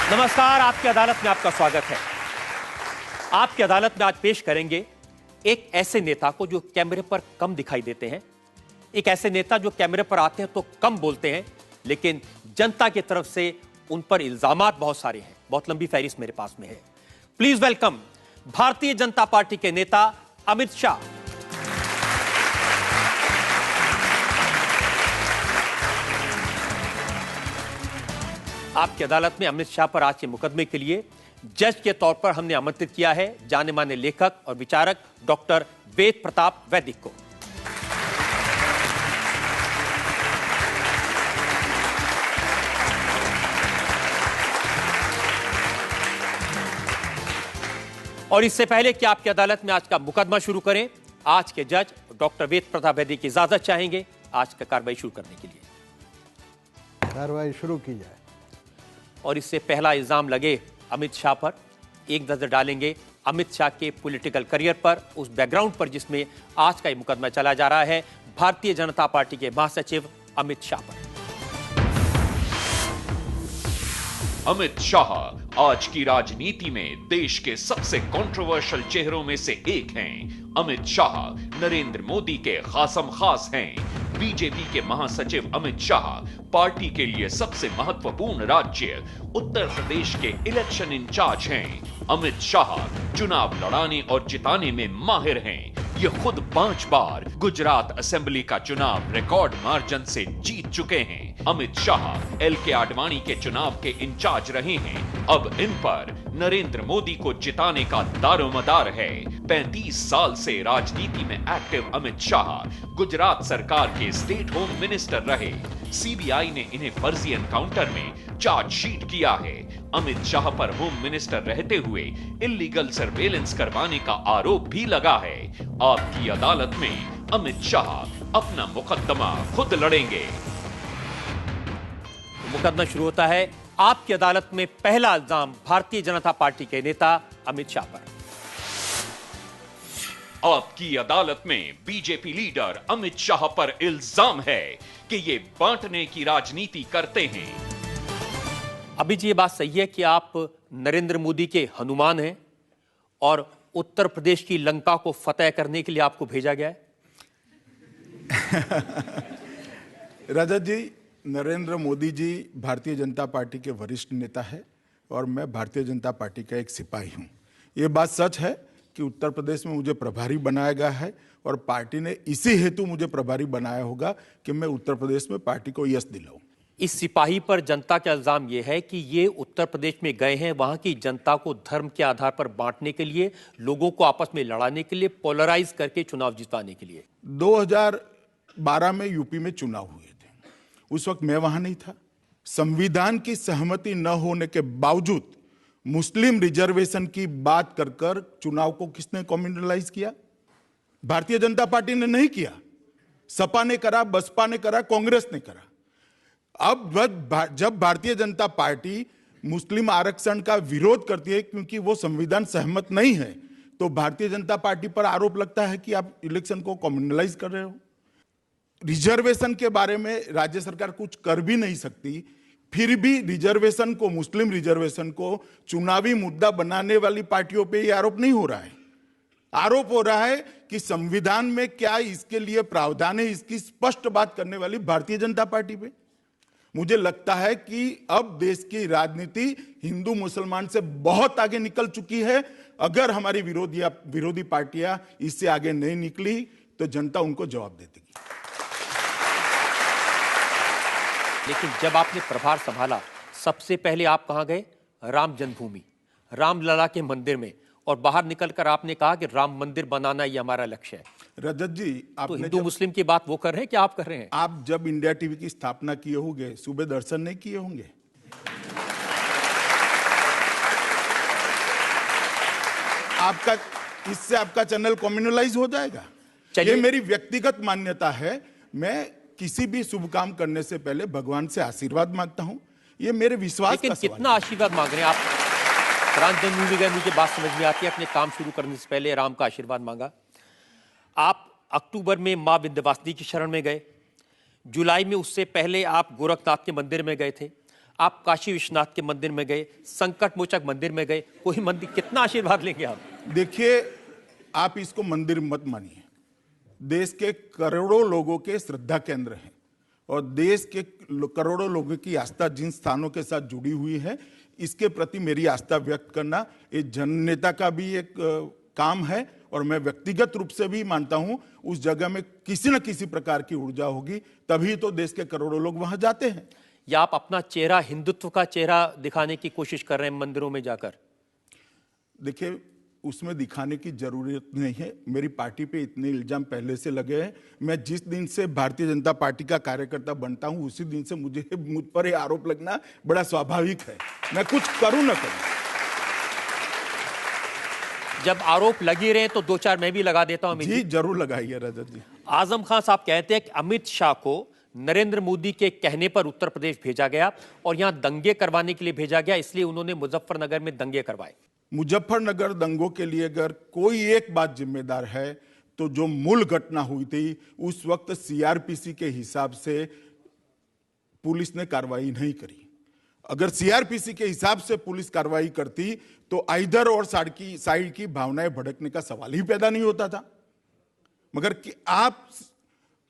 नमस्कार, आपकी अदालत में आपका स्वागत है। आपकी अदालत में आज पेश करेंगे एक ऐसे नेता को जो कैमरे पर कम दिखाई देते हैं, एक ऐसे नेता जो कैमरे पर आते हैं तो कम बोलते हैं, लेकिन जनता की तरफ से उन पर इल्जामात बहुत सारे हैं। बहुत लंबी फहरिस्त मेरे पास में है। Please welcome Bharatiya Janata party के नेता अमित शाह। आपकी अदालत में अमित शाह पर आज के मुकदमे के लिए जज के तौर पर हमने आमंत्रित किया है जाने माने लेखक और विचारक डॉक्टर वेद प्रताप वैदिक को। और इससे पहले कि आपकी अदालत में आज का मुकदमा शुरू करें, आज के जज डॉक्टर वेद प्रताप वैदिक की इजाजत चाहेंगे आज का कार्रवाई शुरू करने के लिए। कार्रवाई शुरू की जाए। और इससे पहला इल्जाम लगे अमित शाह पर, एक नजर डालेंगे अमित शाह के पॉलिटिकल करियर पर, उस बैकग्राउंड पर जिसमें आज का ये मुकदमा चला जा रहा है, भारतीय जनता पार्टी के महासचिव अमित शाह पर। अमित शाह आज की राजनीति में देश के सबसे कंट्रोवर्शियल चेहरों में से एक हैं। अमित शाह नरेंद्र मोदी के खासम खास हैं। बीजेपी के महासचिव अमित शाह पार्टी के लिए सबसे महत्वपूर्ण राज्य उत्तर प्रदेश के इलेक्शन इंचार्ज हैं। अमित शाह चुनाव लड़ाने और जिताने में माहिर हैं। ये खुद 5 बार गुजरात असेंबली का चुनाव रिकॉर्ड मार्जिन से जीत चुके हैं। अमित शाह एल.के. आडवाणी के चुनाव के इंचार्ज रहे हैं। अब इन पर नरेंद्र मोदी को जिताने का दारोमदार है। 35 साल से राजनीति में एक्टिव अमित शाह गुजरात सरकार के स्टेट होम मिनिस्टर रहे। सीबीआई ने इन्हें फर्जी एनकाउंटर में चार्जशीट किया है। अमित शाह पर होम मिनिस्टर रहते हुए इल्लीगल सर्वेलेंस करवाने का आरोप भी लगा है। आपकी अदालत में अमित शाह अपना मुकदमा खुद लड़ेंगे। मुकदमा शुरू होता है। आपकी अदालत में पहला इल्जाम भारतीय जनता पार्टी के नेता अमित शाह पर। आपकी अदालत में बीजेपी लीडर अमित शाह पर इल्जाम है कि ये बांटने की राजनीति करते हैं। अभी जी ये बात सही है कि आप नरेंद्र मोदी के हनुमान हैं और उत्तर प्रदेश की लंका को फतेह करने के लिए आपको भेजा गया है? रजत जी, नरेंद्र मोदी जी भारतीय जनता पार्टी के वरिष्ठ नेता है और मैं भारतीय जनता पार्टी का एक सिपाही हूं। ये बात सच है कि उत्तर प्रदेश में मुझे प्रभारी बनाया गया है और पार्टी ने इसी हेतु मुझे प्रभारी बनाया होगा कि मैं उत्तर प्रदेश में पार्टी को यश दिलाऊं। इस सिपाही पर जनता का इल्जाम यह है कि ये उत्तर प्रदेश में गए हैं वहां की जनता को धर्म के आधार पर बांटने के लिए, लोगों को आपस में लड़ाने के लिए, पोलराइज करके चुनाव जितवाने के लिए। 2012 में यूपी में चुनाव हुए थे। उस वक्त मैं वहां नहीं था। संविधान की सहमति न होने के बावजूद मुस्लिम रिजर्वेशन की बात कर कर चुनाव को किसने कम्युनलाइज किया? भारतीय जनता पार्टी ने नहीं किया। सपा ने करा, बसपा ने करा, कांग्रेस ने करा। अब जब भारतीय जनता पार्टी मुस्लिम आरक्षण का विरोध करती है क्योंकि वो संविधान सहमत नहीं है, तो भारतीय जनता पार्टी पर आरोप लगता है कि आप इलेक्शन को कम्युनलाइज कर रहे हो। रिजर्वेशन के बारे में राज्य सरकार कुछ कर भी नहीं सकती, फिर भी रिजर्वेशन को, मुस्लिम रिजर्वेशन को चुनावी मुद्दा बनाने वाली पार्टियों पे ये आरोप नहीं हो रहा है। आरोप हो रहा है कि संविधान में क्या इसके लिए प्रावधान है, इसकी स्पष्ट बात करने वाली भारतीय जनता पार्टी पे। मुझे लगता है कि अब देश की राजनीति हिंदू मुसलमान से बहुत आगे निकल चुकी है। अगर हमारी विरोधी पार्टियां इससे आगे नहीं निकली तो जनता उनको जवाब दे देगी। लेकिन जब आपने प्रभार संभाला, सबसे पहले आप कहां गए? राम जन्मभूमि, रामलला के मंदिर में, और बाहर निकलकर आपने कहा कि राम मंदिर बनाना ये हमारा लक्ष्य है। रजत जी, तो हिंदू मुस्लिम की बात वो कर रहे हैं कि आप कर रहे हैं? आप जब इंडिया टीवी की स्थापना किए होंगे, सुबह दर्शन नहीं किए होंगे? इससे आपका चैनल कम्युनलाइज हो जाएगा। ये मेरी व्यक्तिगत मान्यता है। मैं किसी भी शुभ काम करने से पहले भगवान से आशीर्वाद मांगता हूं। ये मेरे विश्वास का सवाल है। कितना आशीर्वाद मांग रहे हैं आप? राम जन्मभूमि गए, मुझे बात समझ में आती है। अपने काम शुरू करने से पहले राम का आशीर्वाद मांगा। आप अक्टूबर में मां विंध्यवासिनी की शरण में गए, जुलाई में उससे पहले आप गोरखनाथ के मंदिर में गए थे, आप काशी विश्वनाथ के मंदिर में गए, संकट मोचक मंदिर में गए, कोई मंदिर, कितना आशीर्वाद लेंगे आप? देखिए, आप इसको मंदिर मत मानिए। देश के करोड़ों लोगों के श्रद्धा केंद्र हैं और देश के करोड़ों लोगों की आस्था जिन स्थानों के साथ जुड़ी हुई है, इसके प्रति मेरी आस्था व्यक्त करना ये जननेता का भी एक काम है और मैं व्यक्तिगत रूप से भी मानता हूं उस जगह में किसी न किसी प्रकार की ऊर्जा होगी, तभी तो देश के करोड़ों लोग वहां जाते हैं। या आप अपना चेहरा, हिंदुत्व का चेहरा दिखाने की कोशिश कर रहे हैं मंदिरों में जाकर? देखिए, उसमें दिखाने की जरूरत नहीं है। मेरी पार्टी पे इतने इल्जाम पहले से लगे हैं। मैं जिस दिन से भारतीय जनता पार्टी का कार्यकर्ता बनता हूं उसी दिन से मुझ पर ये आरोप लगना बड़ा स्वाभाविक है, मैं कुछ करूं न करूं। जब आरोप लगे रहे तो दो चार मैं भी लगा देता हूं। जी जरूर लगाइए रजत जी। आजम खान साहब कहते हैं कि अमित शाह को नरेंद्र मोदी के कहने पर उत्तर प्रदेश भेजा गया और यहां दंगे करवाने के लिए भेजा गया, इसलिए उन्होंने मुजफ्फरनगर में दंगे करवाए। मुजफ्फरनगर दंगों के लिए अगर कोई एक बात जिम्मेदार है तो जो मूल घटना हुई थी उस वक्त सीआरपीसी के हिसाब से पुलिस ने कार्रवाई नहीं करी। अगर सीआरपीसी के हिसाब से पुलिस कार्रवाई करती तो इधर और साइड की भावनाएं भड़कने का सवाल ही पैदा नहीं होता था। मगर कि आप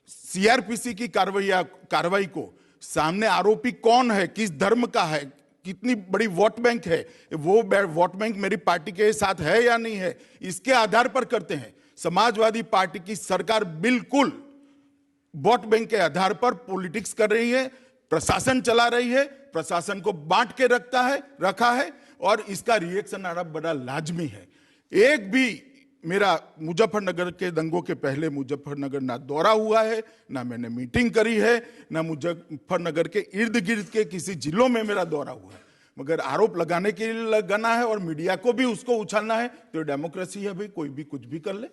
सीआरपीसी की कार्रवाई को, सामने आरोपी कौन है, किस धर्म का है, कितनी बड़ी वोट बैंक है, वो वोट बैंक मेरी पार्टी के साथ है या नहीं है, इसके आधार पर करते हैं। समाजवादी पार्टी की सरकार बिल्कुल वोट बैंक के आधार पर पॉलिटिक्स कर रही है, प्रशासन चला रही है, प्रशासन को बांट के रखा है और इसका रिएक्शन आना बड़ा लाजमी है। एक भी मेरा मुजफ्फरनगर के दंगों के पहले मुजफ्फरनगर ना दौरा हुआ है, ना मैंने मीटिंग करी है, ना मुजफ्फरनगर के इर्द गिर्द के किसी जिलों में मेरा दौरा हुआ है। मगर आरोप लगाने के लिए लगाना है और मीडिया को भी उसको उछालना है तो डेमोक्रेसी है भाई, कोई भी कुछ भी कर ले।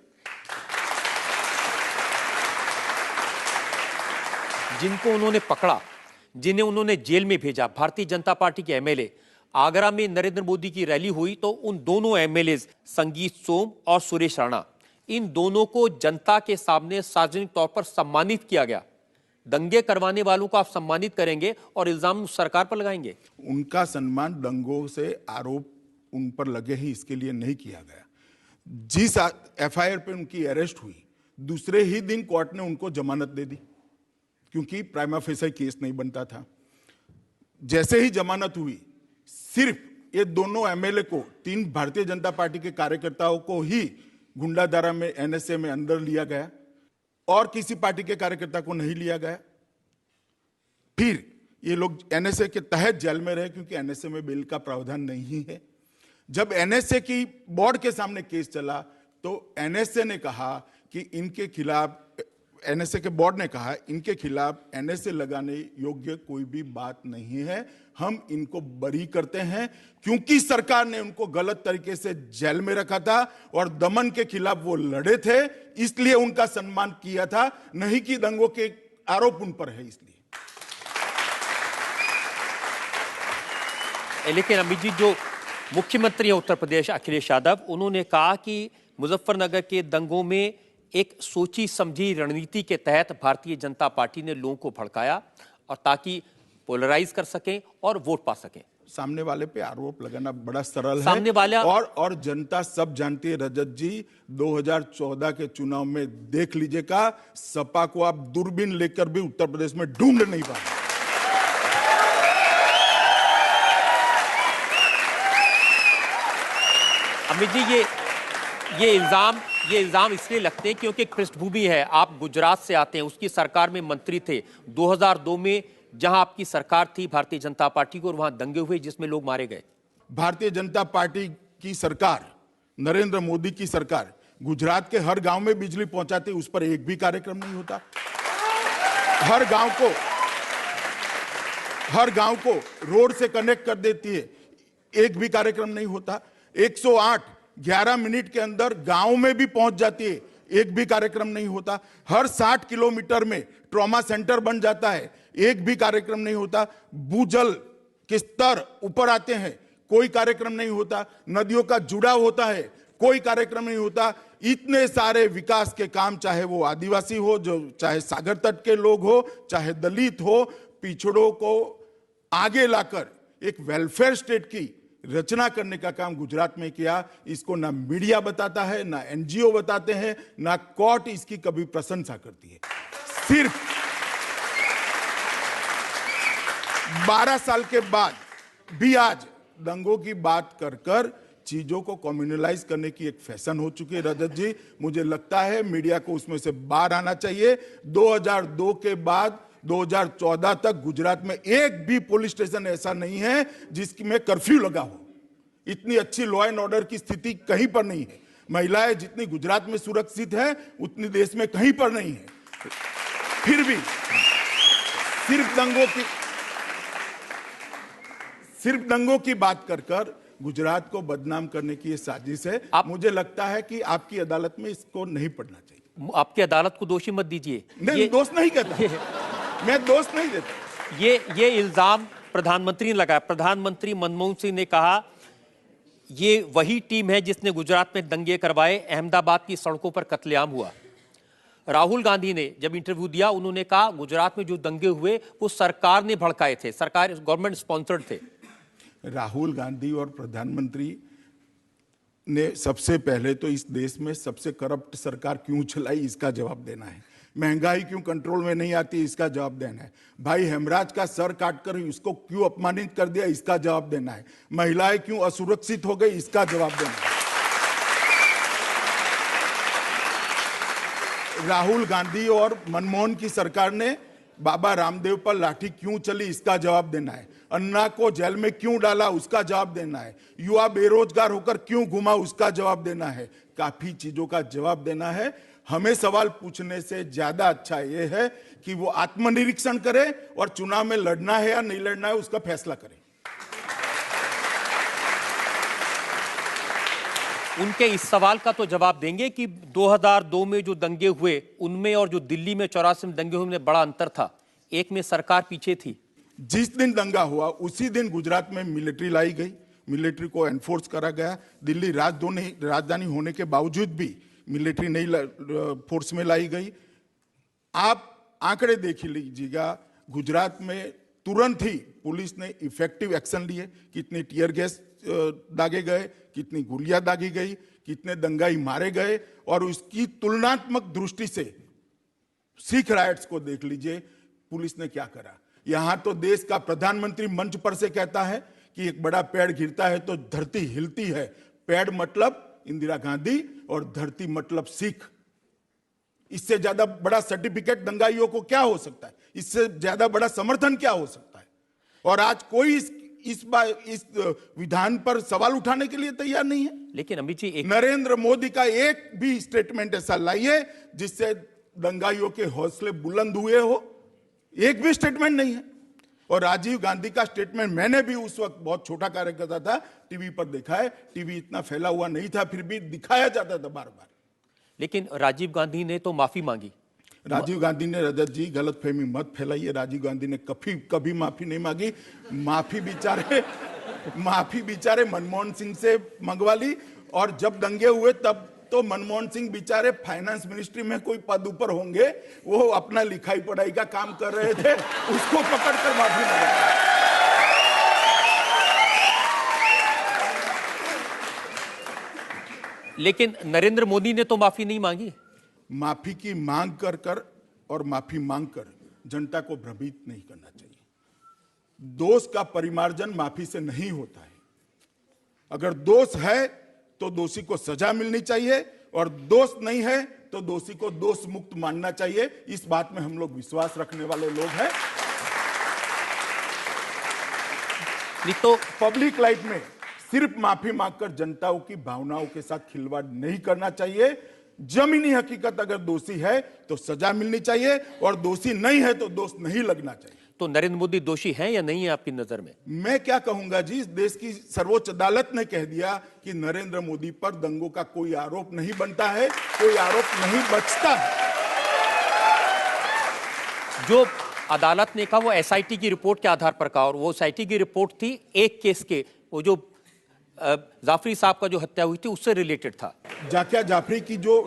जिनको उन्होंने पकड़ा, जिन्हें उन्होंने जेल में भेजा, भारतीय जनता पार्टी के एमएलए, आगरा में नरेंद्र मोदी की रैली हुई तो उन दोनों एमएलए संगीत सोम और सुरेश राणा, इन दोनों को जनता के सामने सार्वजनिक तौर पर सम्मानित किया गया। दंगे करवाने वालों को आप सम्मानित करेंगे और इल्जाम सरकार पर लगाएंगे? उनका सम्मान दंगों से आरोप उन पर लगे ही इसके लिए नहीं किया गया। जिस एफआईआर पे उनकी अरेस्ट हुई दूसरे ही दिन कोर्ट ने उनको जमानत दे दी क्योंकि प्राइमा फेसी केस नहीं बनता था। जैसे ही जमानत हुई सिर्फ ये दोनों एमएलए को, 3 भारतीय जनता पार्टी के कार्यकर्ताओं को ही गुंडाधारा में एनएसए में अंदर लिया गया और किसी पार्टी के कार्यकर्ता को नहीं लिया गया। फिर ये लोग एनएसए के तहत जेल में रहे क्योंकि एनएसए में बेल का प्रावधान नहीं है। जब एनएसए की बोर्ड के सामने केस चला तो एनएसए ने कहा कि इनके खिलाफ, एनएसए के बोर्ड ने कहा इनके खिलाफ एनएसए लगाने योग्य कोई भी बात नहीं है, हम इनको बरी करते हैं क्योंकि सरकार ने उनको गलत तरीके से जेल में रखा था और दमन के खिलाफ वो लड़े थे, इसलिए उनका सम्मान किया था, नहीं कि दंगों के आरोप उन पर है इसलिए। लेकिन अमित जी, जो मुख्यमंत्री है उत्तर प्रदेश अखिलेश यादव, उन्होंने कहा कि मुजफ्फरनगर के दंगों में एक सोची समझी रणनीति के तहत भारतीय जनता पार्टी ने लोगों को भड़काया और ताकि पोलराइज कर सकें और वोट पा सकें। सामने वाले पे आरोप लगाना बड़ा सरल सामने है वाला और जनता सब जानती है। रजत जी, 2014 के चुनाव में देख लीजिएगा, सपा को आप दूरबीन लेकर भी उत्तर प्रदेश में ढूंढ नहीं पाएंगे। अमित जी, ये इल्जाम इसलिए लगते हैं क्योंकि एक पृष्ठभूमि है। आप गुजरात से आते हैं, उसकी सरकार में मंत्री थे 2002 में, जहां आपकी सरकार थी भारतीय जनता पार्टी को, और वहां दंगे हुए जिसमें लोग मारे गए। भारतीय जनता पार्टी की सरकार, नरेंद्र मोदी की सरकार गुजरात के हर गांव में बिजली पहुंचाती, उस पर एक भी कार्यक्रम नहीं होता। हर गांव को रोड से कनेक्ट कर देती है, एक भी कार्यक्रम नहीं होता। 108 11 मिनट के अंदर गांव में भी पहुंच जाती है, एक भी कार्यक्रम नहीं होता। हर 60 किलोमीटर में ट्रॉमा सेंटर बन जाता है, एक भी कार्यक्रम नहीं होता। भूजल के स्तर ऊपर आते हैं, कोई कार्यक्रम नहीं होता। नदियों का जुड़ाव होता है, कोई कार्यक्रम नहीं होता। इतने सारे विकास के काम, चाहे वो आदिवासी हो, जो चाहे सागर तट के लोग हो, चाहे दलित हो, पिछड़ों को आगे लाकर एक वेलफेयर स्टेट की रचना करने का काम गुजरात में किया। इसको ना मीडिया बताता है, ना एनजीओ बताते हैं, ना कोर्ट इसकी कभी प्रशंसा करती है। सिर्फ 12 साल के बाद भी आज दंगों की बात कर चीजों को कम्युनलाइज करने की एक फैशन हो चुकी है। रजत जी, मुझे लगता है मीडिया को उसमें से बाहर आना चाहिए। 2002 के बाद 2014 तक गुजरात में एक भी पुलिस स्टेशन ऐसा नहीं है जिसमें कर्फ्यू लगा हो। इतनी अच्छी लॉ एंड ऑर्डर की स्थिति कहीं पर नहीं है। महिलाएं जितनी गुजरात में सुरक्षित है उतनी देश में कहीं पर नहीं है। फिर भी सिर्फ दंगों की बात कर गुजरात को बदनाम करने की ये साजिश है। मुझे लगता है कि आपकी अदालत में इसको नहीं पढ़ना चाहिए। आपकी अदालत को दोषी मत दीजिए। नहीं, दोष नहीं कहता, मैं दोष नहीं देता। ये इल्जाम प्रधानमंत्री ने लगाया। प्रधानमंत्री मनमोहन सिंह ने कहा ये वही टीम है जिसने गुजरात में दंगे करवाए, अहमदाबाद की सड़कों पर कत्लेआम हुआ। राहुल गांधी ने जब इंटरव्यू दिया उन्होंने कहा गुजरात में जो दंगे हुए वो सरकार ने भड़काए थे, सरकार गवर्नमेंट स्पॉन्सर्ड थे। राहुल गांधी और प्रधानमंत्री ने सबसे पहले तो इस देश में सबसे करप्ट सरकार क्यों चलाई इसका जवाब देना है। महंगाई क्यों कंट्रोल में नहीं आती इसका जवाब देना है। भाई हेमराज का सर काटकर उसको क्यों अपमानित कर दिया इसका जवाब देना है। महिलाएं क्यों असुरक्षित हो गई इसका जवाब देना है। राहुल गांधी और मनमोहन की सरकार ने बाबा रामदेव पर लाठी क्यों चली इसका जवाब देना है। अन्ना को जेल में क्यों डाला उसका जवाब देना है। युवा बेरोजगार होकर क्यों घुमा उसका जवाब देना है। काफी चीजों का जवाब देना है। हमें सवाल पूछने से ज्यादा अच्छा यह है कि वो आत्मनिरीक्षण करे और चुनाव में लड़ना है या नहीं लड़ना है उसका फैसला करे। उनके इस सवाल का तो जवाब देंगे कि 2002 में जो दंगे हुए उनमें और जो दिल्ली में 84 में दंगे हुए उनमें बड़ा अंतर था। एक में सरकार पीछे थी। जिस दिन दंगा हुआ उसी दिन गुजरात में मिलिट्री लाई गई, मिलिट्री को एनफोर्स करा गया। दिल्ली राजधानी होने के बावजूद भी मिलिट्री नहीं फोर्स में लाई गई। आप आंकड़े देख लीजिएगा, गुजरात में तुरंत ही पुलिस ने इफेक्टिव एक्शन लिए। कितने टीयर गैस दागे गए, कितनी गोलियां दागी गई, कितने दंगाई मारे गए। और उसकी तुलनात्मक दृष्टि से सिख राइट्स को देख लीजिए, पुलिस ने क्या करा। यहां तो देश का प्रधानमंत्री मंच पर से कहता है कि एक बड़ा पेड़ गिरता है तो धरती हिलती है। पेड़ मतलब इंदिरा गांधी और धरती मतलब सिख। इससे ज्यादा बड़ा सर्टिफिकेट दंगाइयों को क्या हो सकता है। इससे ज्यादा बड़ा समर्थन क्या हो सकता है। और आज कोई इस विधान पर सवाल उठाने के लिए तैयार नहीं है। लेकिन अमित जी, नरेंद्र मोदी का एक भी स्टेटमेंट ऐसा लाइए जिससे दंगाइयों के हौसले बुलंद हुए हो। एक भी स्टेटमेंट नहीं है। और राजीव गांधी का स्टेटमेंट मैंने भी उस वक्त बहुत छोटा कार्यकर्ता था, टीवी पर देखा है। टीवी इतना फैला हुआ नहीं था, फिर भी दिखाया जाता था बार बार। लेकिन राजीव गांधी ने तो माफी मांगी। राजीव गांधी ने, रजत जी गलतफहमी मत फैलाइए, राजीव गांधी ने कभी माफी नहीं मांगी। माफी बेचारे मनमोहन सिंह से मंगवा ली। और जब दंगे हुए तब तो मनमोहन सिंह बेचारे फाइनेंस मिनिस्ट्री में कोई पद ऊपर होंगे, वो अपना लिखाई पढ़ाई का काम कर रहे थे, उसको पकड़कर माफी मांगी। लेकिन नरेंद्र मोदी ने तो माफी नहीं मांगी। माफी की मांग कर और माफी मांगकर जनता को भ्रमित नहीं करना चाहिए। दोष का परिमार्जन माफी से नहीं होता है। अगर दोष है तो दोषी को सजा मिलनी चाहिए और दोष नहीं है तो दोषी को दोष मुक्त मानना चाहिए। इस बात में हम लोग विश्वास रखने वाले लोग हैं। तो पब्लिक लाइफ में सिर्फ माफी मांगकर जनताओं की भावनाओं के साथ खिलवाड़ नहीं करना चाहिए। जमीनी हकीकत अगर दोषी है तो सजा मिलनी चाहिए और दोषी नहीं है तो दोष नहीं लगना चाहिए। तो नरेंद्र मोदी दोषी हैं या नहीं है आपकी नजर में? मैं क्या कहूंगा जी, इस देश की सर्वोच्च अदालत ने कह दिया कि नरेंद्र मोदी पर दंगों का कोई आरोप नहीं बनता है, कोई आरोप नहीं बचता है। जो अदालत ने कहा वो एसआईटी की रिपोर्ट के आधार पर कहा, और वो एसआईटी की रिपोर्ट थी एक केस के, वो जो जाफरी साहब का जो हत्या हुई थी उससे रिलेटेड था। जाकिया जाफरी की जो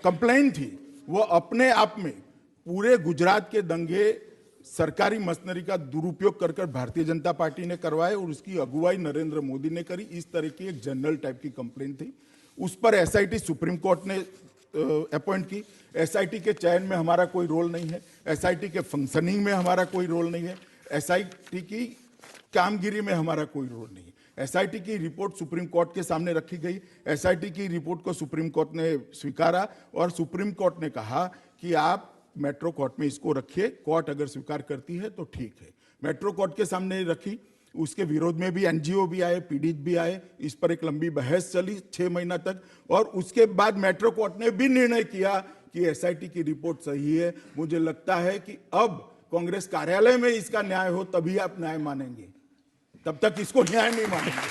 कंप्लेंट थी वो अपने आप में पूरे गुजरात के दंगे सरकारी मशीनरी का दुरुपयोग कर कर भारतीय जनता पार्टी ने करवाए और उसकी अगुवाई नरेंद्र मोदी ने करी। इस तरह की एक जनरल टाइप की कंप्लेन थी। उस पर एसआईटी सुप्रीम कोर्ट ने अपॉइंट की। एसआईटी के चयन में हमारा कोई रोल नहीं है, एसआईटी के फंक्शनिंग में हमारा कोई रोल नहीं है, एसआईटी की कामगिरी में हमारा कोई रोल नहीं है। एसआईटी की रिपोर्ट सुप्रीम कोर्ट के सामने रखी गई। एसआईटी की रिपोर्ट को सुप्रीम कोर्ट ने स्वीकारा और सुप्रीम कोर्ट ने कहा कि आप मेट्रो कोर्ट में इसको रखिए, कोर्ट अगर स्वीकार करती है तो ठीक है। मेट्रो कोर्ट के सामने रखी, उसके विरोध में भी एनजीओ भी आए, पीड़ित भी आए। इस पर एक लंबी बहस चली 6 महीना तक और उसके बाद मेट्रो कोर्ट ने भी निर्णय किया कि एसआईटी की रिपोर्ट सही है। मुझे लगता है कि अब कांग्रेस कार्यालय में इसका न्याय हो तभी आप न्याय मानेंगे, तब तक इसको न्याय नहीं मानेंगे।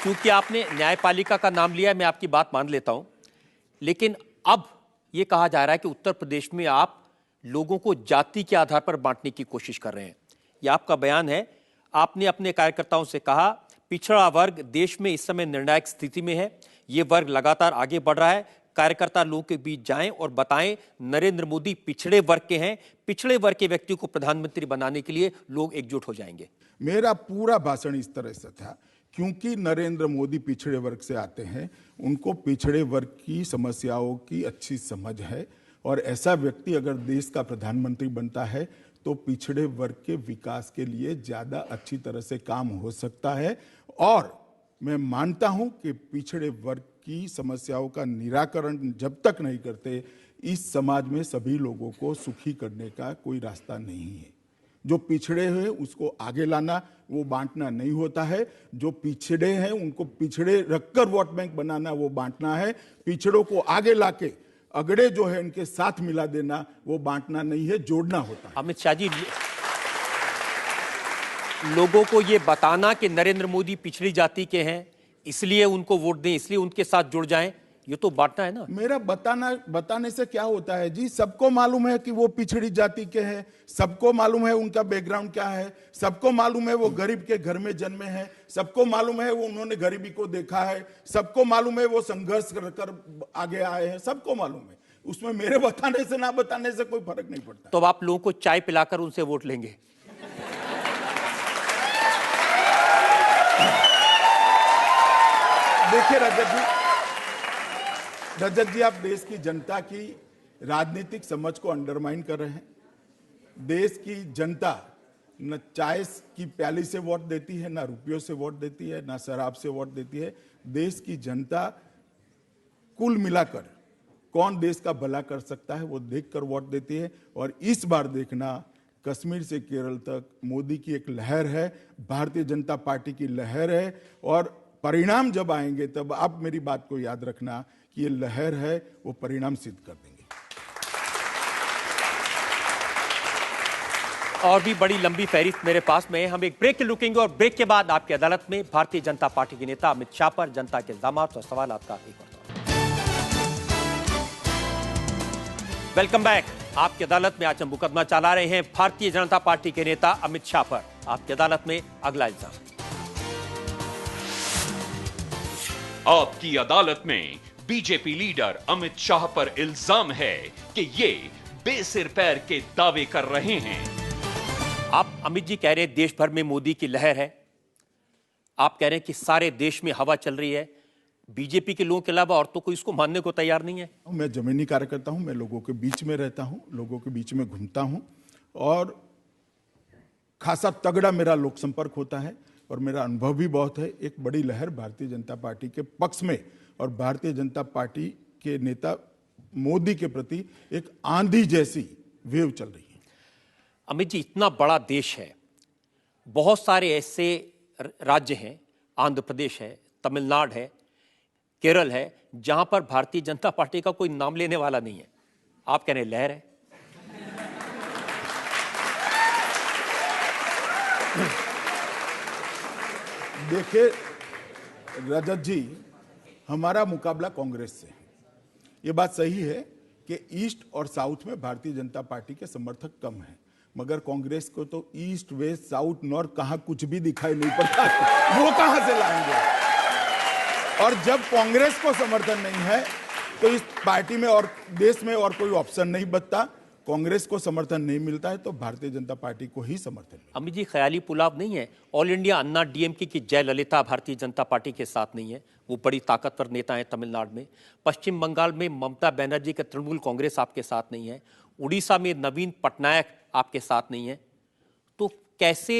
क्योंकि आपने न्यायपालिका का नाम लिया, मैं आपकी बात मान लेता हूं, लेकिन अब यह कहा जा रहा है कि उत्तर प्रदेश में आप लोगों को जाति के आधार पर बांटने की कोशिश कर रहे हैं। यह आपका बयान है। आपने अपने कार्यकर्ताओं से कहा पिछड़ा वर्ग देश में इस समय निर्णायक स्थिति में है, यह वर्ग लगातार आगे बढ़ रहा है। कार्यकर्ता लोगों के बीच जाएं और बताएं नरेंद्र मोदी पिछड़े वर्ग के हैं, पिछड़े वर्ग के व्यक्ति को प्रधानमंत्री बनाने के लिए लोग एकजुट हो जाएंगे। मेरा पूरा भाषण इस तरह से था क्योंकि नरेंद्र मोदी पिछड़े वर्ग से आते हैं, उनको पिछड़े वर्ग की समस्याओं की अच्छी समझ है और ऐसा व्यक्ति अगर देश का प्रधानमंत्री बनता है तो पिछड़े वर्ग के विकास के लिए ज्यादा अच्छी तरह से काम हो सकता है। और मैं मानता हूं कि पिछड़े वर्ग की समस्याओं का निराकरण जब तक नहीं करते, इस समाज में सभी लोगों को सुखी करने का कोई रास्ता नहीं है। जो पिछड़े हैं उसको आगे लाना, वो बांटना नहीं होता है। जो पिछड़े हैं उनको पिछड़े रखकर वोट बैंक बनाना, वो बांटना है। पिछड़ों को आगे लाके अगड़े जो है इनके साथ मिला देना, वो बांटना नहीं है, जोड़ना होता है। अमित शाह जी, लोगों को ये बताना कि नरेंद्र मोदी पिछड़ी जाति के हैं इसलिए उनको वोट दें, इसलिए उनके साथ जुड़ जाएं, ये तो बांटना है ना। मेरा बताने से क्या होता है जी? सबको मालूम है कि वो पिछड़ी जाति के हैं, सबको मालूम है उनका बैकग्राउंड क्या है, सबको मालूम है वो गरीब के घर में जन्मे हैं, सबको मालूम है वो उन्होंने गरीबी को देखा है, सबको मालूम है वो संघर्ष कर आगे आए हैं, सबको मालूम है। उसमें मेरे बताने से ना बताने से कोई फर्क नहीं पड़ता। तो अब आप लोगों को चाय पिलाकर उनसे वोट लेंगे? देखिए रजत जी, आप देश की जनता की राजनीतिक समझ को अंडरमाइन कर रहे हैं। देश की जनता न चाय की प्याली से वोट देती है, ना रुपयों से वोट देती है, ना शराब से वोट देती है। देश की जनता कुल मिलाकर कौन देश का भला कर सकता है वो देखकर वोट देती है। और इस बार देखना, कश्मीर से केरल तक मोदी की एक लहर है, भारतीय जनता पार्टी की लहर है और परिणाम जब आएंगे तब आप मेरी बात को याद रखना कि ये लहर है, वो परिणाम सिद्ध कर देंगे। और भी बड़ी लंबी फहरिस्त मेरे पास में है। हम एक ब्रेक के रुकेंगे और ब्रेक के बाद आपकी अदालत में भारतीय जनता पार्टी के नेता अमित शाह पर जनता के इल्जामात और सवाल आपका एक और। Welcome back. आपकी अदालत में आज हम मुकदमा चला रहे हैं भारतीय जनता पार्टी के नेता अमित शाह पर। आपकी अदालत में अगला इल्जाम। आपकी अदालत में बीजेपी लीडर अमित शाह पर इल्जाम है कि ये बेसिर पैर के दावे कर रहे हैं। आप अमित जी कह रहे हैं देश भर में मोदी की लहर है, आप कह रहे हैं कि सारे देश में हवा चल रही है, बीजेपी के लोगों के अलावा और तो कोई इसको मानने को तैयार नहीं है। मैं जमीनी कार्यकर्ता हूं, मैं लोगों के बीच में रहता हूं, लोगों के बीच में घूमता हूं और खासा तगड़ा मेरा लोक संपर्क होता है और मेरा अनुभव भी बहुत है। एक बड़ी लहर भारतीय जनता पार्टी के पक्ष में और भारतीय जनता पार्टी के नेता मोदी के प्रति एक आंधी जैसी वेव चल रही है। अमित जी, इतना बड़ा देश है, बहुत सारे ऐसे राज्य हैं, आंध्र प्रदेश है, तमिलनाडु है, केरल है, जहां पर भारतीय जनता पार्टी का कोई नाम लेने वाला नहीं है। आप कह रहे हैं लहर है। देखिए रजत जी, हमारा मुकाबला कांग्रेस से है। ये बात सही है कि ईस्ट और साउथ में भारतीय जनता पार्टी के समर्थक कम हैं, मगर कांग्रेस को तो ईस्ट वेस्ट साउथ नॉर्थ कहां कुछ भी दिखाई नहीं पड़ता, वो कहां से लाएंगे? और जब कांग्रेस को समर्थन नहीं है तो इस पार्टी में और देश में और कोई ऑप्शन नहीं बचता। कांग्रेस को समर्थन नहीं मिलता है तो भारतीय जनता पार्टी को ही समर्थन मिलता है। अमित जी, ख्याली पुलाव नहीं है। ऑल इंडिया अन्ना डीएमके की जयललिता भारतीय जनता पार्टी के साथ नहीं है, वो बड़ी ताकतवर नेता है तमिलनाडु में। पश्चिम बंगाल में ममता बनर्जी का तृणमूल कांग्रेस आपके साथ नहीं है। उड़ीसा में नवीन पटनायक आपके साथ नहीं है। तो कैसे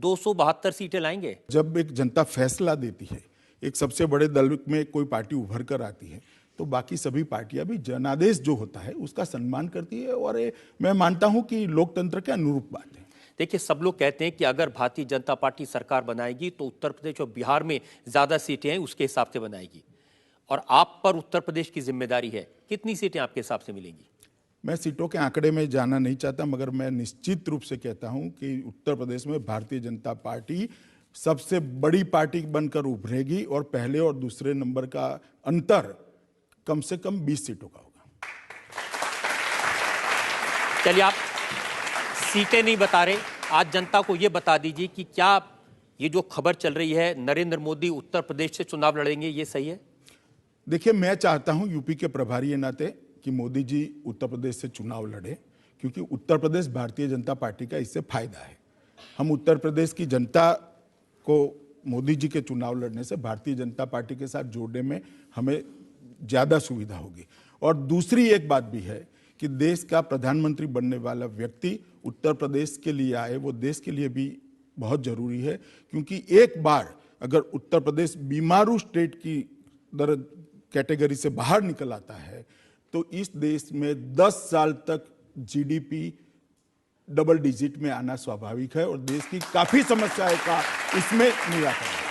272 सीटें लाएंगे? जब एक जनता फैसला देती है, एक सबसे बड़े दल में कोई पार्टी उभर कर आती है, तो बाकी सभी पार्टियां भी जनादेश जो होता है उसका सम्मान करती है, और मैं मानता हूं कि लोकतंत्र के अनुरूप बात है। देखिए, सब लोग कहते हैं कि अगर भारतीय जनता पार्टी सरकार बनाएगी तो उत्तर प्रदेश और बिहार में ज्यादा सीटें हैं उसके हिसाब से बनाएगी, और आप पर उत्तर प्रदेश की जिम्मेदारी है। कितनी सीटें आपके हिसाब से मिलेंगी? मैं सीटों के आंकड़े में जाना नहीं चाहता, मगर मैं निश्चित रूप से कहता हूं कि उत्तर प्रदेश में भारतीय जनता पार्टी सबसे बड़ी पार्टी बनकर उभरेगी, और पहले और दूसरे नंबर का अंतर कम से कम 20 सीटों का होगा। चलिए, आप सीटें नहीं बता रहे, आज जनता को यह बता दीजिए कि क्या ये जो खबर चल रही है नरेंद्र मोदी उत्तर प्रदेश से चुनाव लड़ेंगे, ये सही है? देखिए, मैं चाहता हूं यूपी के प्रभारी के नाते कि मोदी जी उत्तर प्रदेश से चुनाव लड़े, क्योंकि उत्तर प्रदेश भारतीय जनता पार्टी का इससे फायदा है। हम उत्तर प्रदेश की जनता को मोदी जी के चुनाव लड़ने से भारतीय जनता पार्टी के साथ जोड़ने में हमें ज्यादा सुविधा होगी। और दूसरी एक बात भी है कि देश का प्रधानमंत्री बनने वाला व्यक्ति उत्तर प्रदेश के लिए आए, वो देश के लिए भी बहुत जरूरी है, क्योंकि एक बार अगर उत्तर प्रदेश बीमारू स्टेट की कैटेगरी से बाहर निकल आता है तो इस देश में 10 साल तक जीडीपी डबल डिजिट में आना स्वाभाविक है, और देश की काफी समस्याएं का इसमें निराकरण है।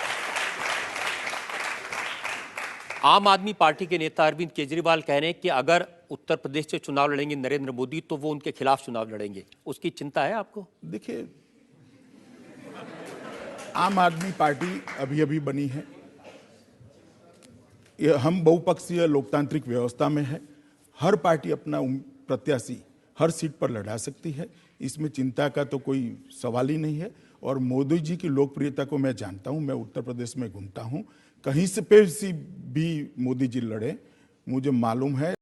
आम आदमी पार्टी के नेता अरविंद केजरीवाल कह रहे हैं कि अगर उत्तर प्रदेश से चुनाव लड़ेंगे नरेंद्र मोदी तो वो उनके खिलाफ चुनाव लड़ेंगे। उसकी चिंता है आपको? देखिए, आम आदमी पार्टी अभी अभी बनी है, हम बहुपक्षीय लोकतांत्रिक व्यवस्था में है। हर पार्टी अपना प्रत्याशी हर सीट पर लड़ा सकती है, इसमें चिंता का तो कोई सवाल ही नहीं है। और मोदी जी की लोकप्रियता को मैं जानता हूं, मैं उत्तर प्रदेश में घूमता हूं, कहीं से भी मोदी जी लड़े, मुझे मालूम है